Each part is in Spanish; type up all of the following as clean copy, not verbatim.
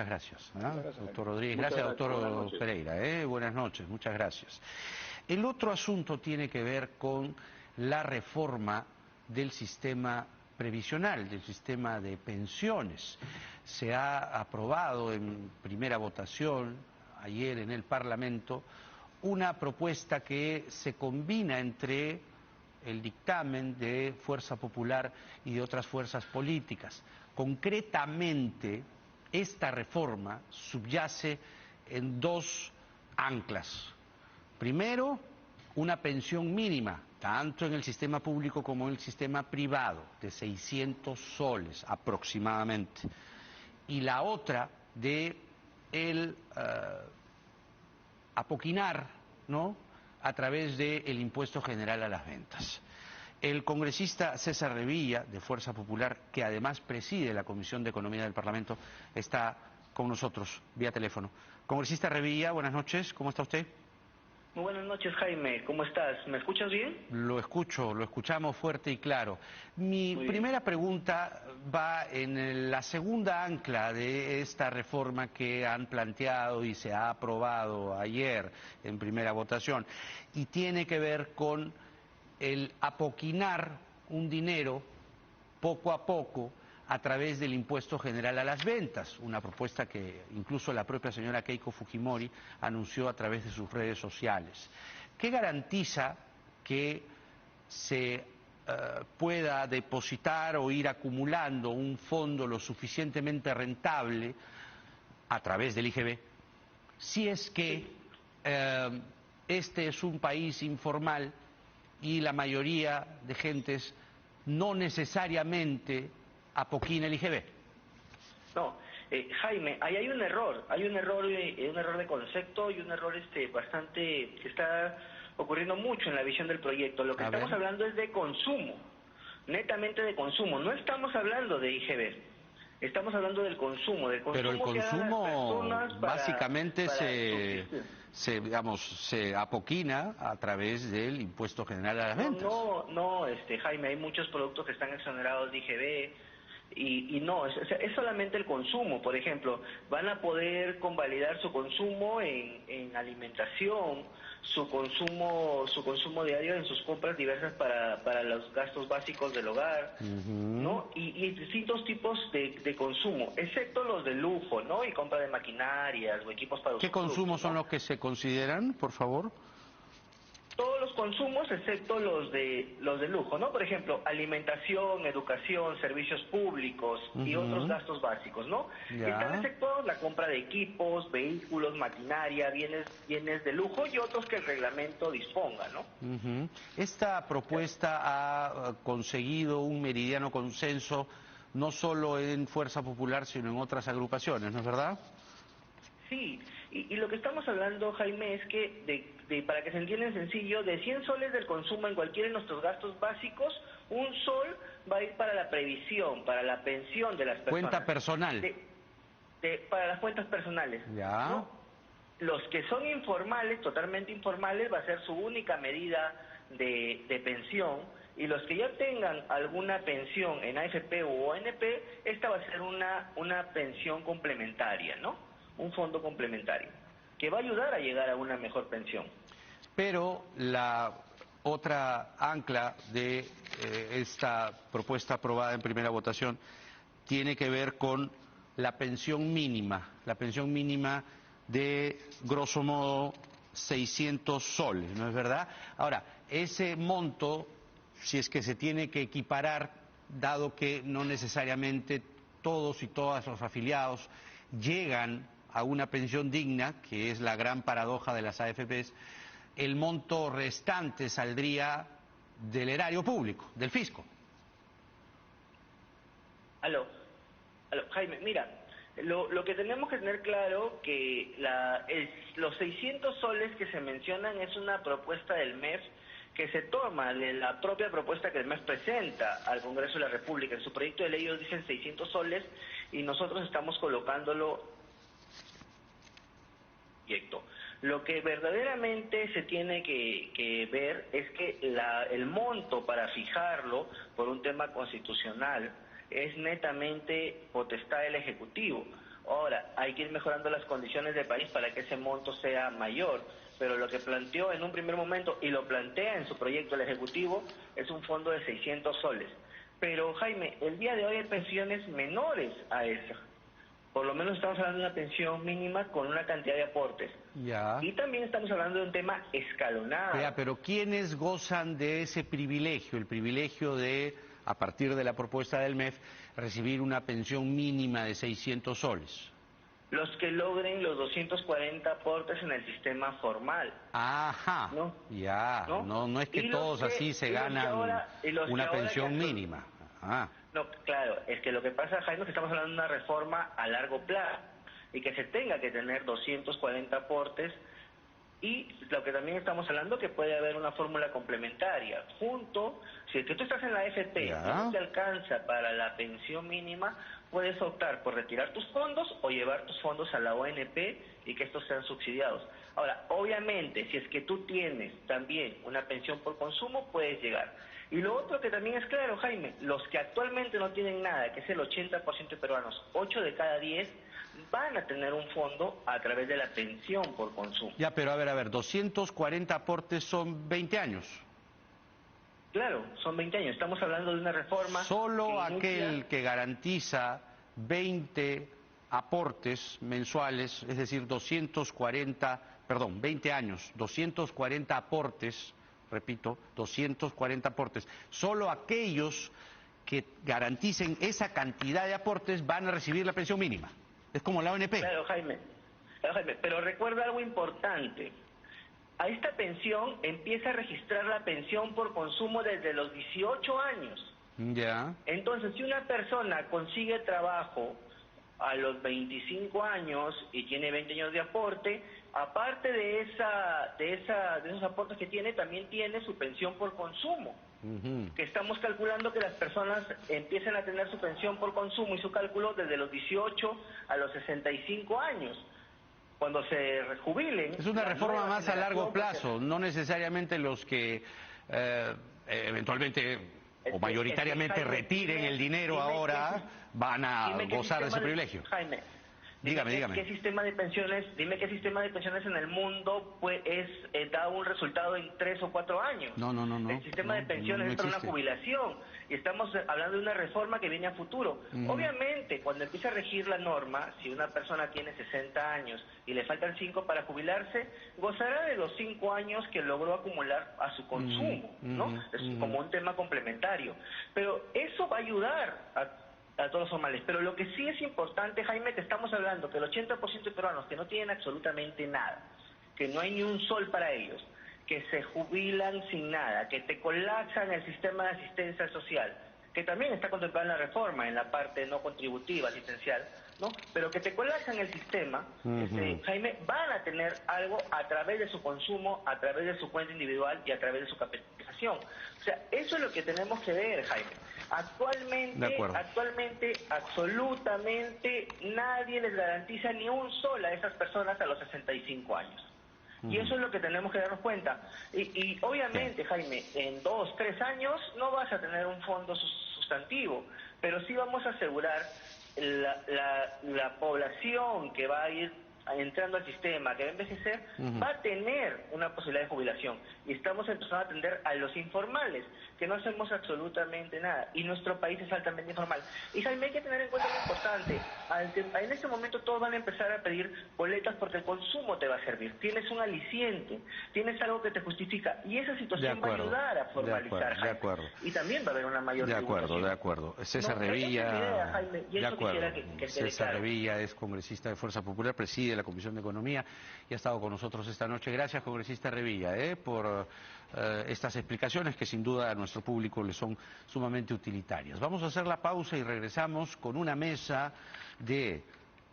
Gracias, Muchas gracias, doctor Jaime. Rodríguez. Muchas Gracias, buenas doctor noches. Pereira. Buenas noches, muchas gracias. El otro asunto tiene que ver con la reforma del sistema previsional, del sistema de pensiones. Se ha aprobado en primera votación ayer en el Parlamento una propuesta que se combina entre el dictamen de Fuerza Popular y de otras fuerzas políticas. Concretamente, esta reforma subyace en dos anclas. Primero, una pensión mínima, tanto en el sistema público como en el sistema privado, de 600 soles aproximadamente. Y la otra, de el apoquinar, ¿no?, a través del impuesto general a las ventas. El congresista César Revilla, de Fuerza Popular, que además preside la Comisión de Economía del Parlamento, está con nosotros vía teléfono. Congresista Revilla, buenas noches, ¿cómo está usted? Muy buenas noches, Jaime, ¿cómo estás? ¿Me escuchas bien? Lo escuchamos fuerte y claro. Mi Muy bien. primera pregunta va en la segunda ancla de esta reforma que han planteado y se ha aprobado ayer en primera votación, y tiene que ver con el apoquinar un dinero poco a poco a través del impuesto general a las ventas, una propuesta que incluso la propia señora Keiko Fujimori anunció a través de sus redes sociales. ¿Qué garantiza que se pueda depositar o ir acumulando un fondo lo suficientemente rentable a través del IGB, si es que este es un país informal y la mayoría de gentes no necesariamente apoquina el IGB? No, Jaime, ahí hay un error de concepto y un error bastante que está ocurriendo mucho en la visión del proyecto. Lo que estamos hablando es de consumo, netamente de consumo. No estamos hablando de IGB. Estamos hablando del consumo Pero el que hagan las consumo personas básicamente subsistir. se apoquina a través del impuesto general a las ventas. No, Jaime, hay muchos productos que están exonerados de IGB y no, es solamente el consumo. Por ejemplo, van a poder convalidar su consumo en alimentación, su consumo diario en sus compras diversas para los gastos básicos del hogar, ¿no? Y distintos tipos de consumo, excepto los de lujo, ¿no? Y compra de maquinarias o equipos para uso ¿Qué consumos son los que se consideran, por favor? Todos los consumos excepto los de lujo, ¿no? Por ejemplo, alimentación, educación, servicios públicos y otros gastos básicos, ¿no? Están exceptuados la compra de equipos, vehículos, maquinaria, bienes de lujo y otros que el reglamento disponga, ¿no? Esta propuesta ha conseguido un meridiano consenso no solo en Fuerza Popular, sino en otras agrupaciones, ¿no es verdad? Sí, y lo que estamos hablando, Jaime, es que, para que se entienda en sencillo, de 100 soles del consumo en cualquiera de nuestros gastos básicos, un sol va a ir para la previsión, para la pensión de las personas. Cuenta personal. Para las cuentas personales. Ya. ¿No? Los que son informales, totalmente informales, va a ser su única medida de pensión, y los que ya tengan alguna pensión en AFP u ONP, esta va a ser una pensión complementaria, ¿no? Un fondo complementario, que va a ayudar a llegar a una mejor pensión. Pero la otra ancla de esta propuesta aprobada en primera votación tiene que ver con la pensión mínima de grosso modo 600 soles, ¿no es verdad? Ahora, ese monto, si es que se tiene que equiparar, dado que no necesariamente todos y todas los afiliados llegan a una pensión digna, que es la gran paradoja de las AFPs, el monto restante saldría del erario público, del fisco. Aló, Jaime, mira, lo que tenemos que tener claro que los 600 soles que se mencionan es una propuesta del MEF que se toma de la propia propuesta que el MEF presenta al Congreso de la República. En su proyecto de ley ellos dicen 600 soles y nosotros estamos colocándolo. Lo que verdaderamente se tiene que ver es que el monto para fijarlo por un tema constitucional es netamente potestad del Ejecutivo. Ahora, hay que ir mejorando las condiciones del país para que ese monto sea mayor, pero lo que planteó en un primer momento, y lo plantea en su proyecto el Ejecutivo, es un fondo de 600 soles. Pero, Jaime, el día de hoy hay pensiones menores a eso. Por lo menos estamos hablando de una pensión mínima con una cantidad de aportes. Ya. Y también estamos hablando de un tema escalonado. Ya, pero ¿quiénes gozan de ese privilegio? El privilegio de, a partir de la propuesta del MEF, recibir una pensión mínima de 600 soles. Los que logren los 240 aportes en el sistema formal. Ajá, ¿No? ya, no es que todos así se ganan una pensión mínima. Ah. No, claro, es que lo que pasa, Jaime, es que estamos hablando de una reforma a largo plazo y que se tenga que tener 240 aportes, y lo que también estamos hablando que puede haber una fórmula complementaria. Junto, si es que tú estás en la AFP y no te alcanza para la pensión mínima, puedes optar por retirar tus fondos o llevar tus fondos a la ONP y que estos sean subsidiados. Ahora, obviamente, si es que tú tienes también una pensión por consumo, puedes llegar. Y lo otro que también es claro, Jaime, los que actualmente no tienen nada, que es el 80% de peruanos, 8 de cada 10, van a tener un fondo a través de la pensión por consumo. Ya, pero a ver, 240 aportes son 20 años. Claro, son 20 años. Estamos hablando de una reforma... Solo aquel que garantiza 20 aportes mensuales, es decir, 20 años, 240 aportes, repito, 240 aportes. Solo aquellos que garanticen esa cantidad de aportes van a recibir la pensión mínima. Es como la ONP. Claro, Jaime, pero recuerda algo importante. A esta pensión empieza a registrar la pensión por consumo desde los 18 años. Ya. Entonces, si una persona consigue trabajo a los 25 años y tiene 20 años de aporte, aparte de esos aportes que tiene, también tiene su pensión por consumo. Que estamos calculando que las personas empiecen a tener su pensión por consumo y su cálculo desde los 18 a los 65 años. Cuando se jubilen... Es una reforma más a largo plazo, no necesariamente los que eventualmente o mayoritariamente retiren el dinero ahora van a gozar de ese privilegio. Jaime, dígame. ¿Qué sistema de pensiones, dime qué sistema de pensiones en el mundo pues da un resultado en 3 o 4 años? No. El sistema de pensiones es para una jubilación y estamos hablando de una reforma que viene a futuro. Obviamente, cuando empieza a regir la norma, si una persona tiene 60 años y le faltan 5 para jubilarse, gozará de los 5 años que logró acumular a su consumo, ¿no? Es como un tema complementario. Pero eso va a ayudar a todos los formales. Pero lo que sí es importante, Jaime, que estamos hablando que el 80% de peruanos que no tienen absolutamente nada, que no hay ni un sol para ellos, que se jubilan sin nada, que te colapsan el sistema de asistencia social, que también está contemplado en la reforma, en la parte no contributiva, asistencial, ¿no? Pero que te colapsan el sistema, Jaime, van a tener algo a través de su consumo, a través de su cuenta individual y a través de su capitalización. O sea, eso es lo que tenemos que ver, Jaime. Actualmente, absolutamente nadie les garantiza ni un sol a esas personas a los 65 años. Y eso es lo que tenemos que darnos cuenta. Y obviamente, Jaime, en 2, 3 años no vas a tener un fondo sustantivo, pero sí vamos a asegurar la población que va a ir entrando al sistema, que va a envejecer, va a tener una posibilidad de jubilación. Y estamos empezando a atender a los informales, que no hacemos absolutamente nada. Y nuestro país es altamente informal. Y Jaime, hay que tener en cuenta lo importante. En este momento todos van a empezar a pedir boletas porque el consumo te va a servir. Tienes un aliciente, tienes algo que te justifica. Y esa situación va a ayudar a formalizar, de acuerdo. Y también va a haber una mayor tributación. De acuerdo. César Revilla, César Revilla es congresista de Fuerza Popular, preside la Comisión de Economía y ha estado con nosotros esta noche. Gracias, congresista Revilla, por estas explicaciones que sin duda a nuestro público le son sumamente utilitarias. Vamos a hacer la pausa y regresamos con una mesa de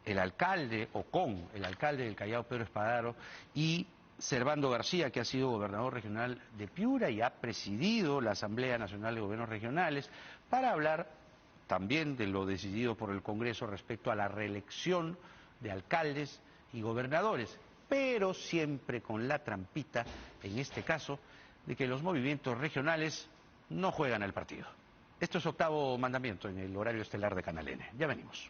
el alcalde o con el alcalde del Callao, Pedro Espadaro, y Servando García, que ha sido gobernador regional de Piura y ha presidido la Asamblea Nacional de Gobiernos Regionales, para hablar también de lo decidido por el Congreso respecto a la reelección de alcaldes y gobernadores, pero siempre con la trampita, en este caso, de que los movimientos regionales no juegan al partido. Esto es Octavo Mandamiento en el horario estelar de Canal N. Ya venimos.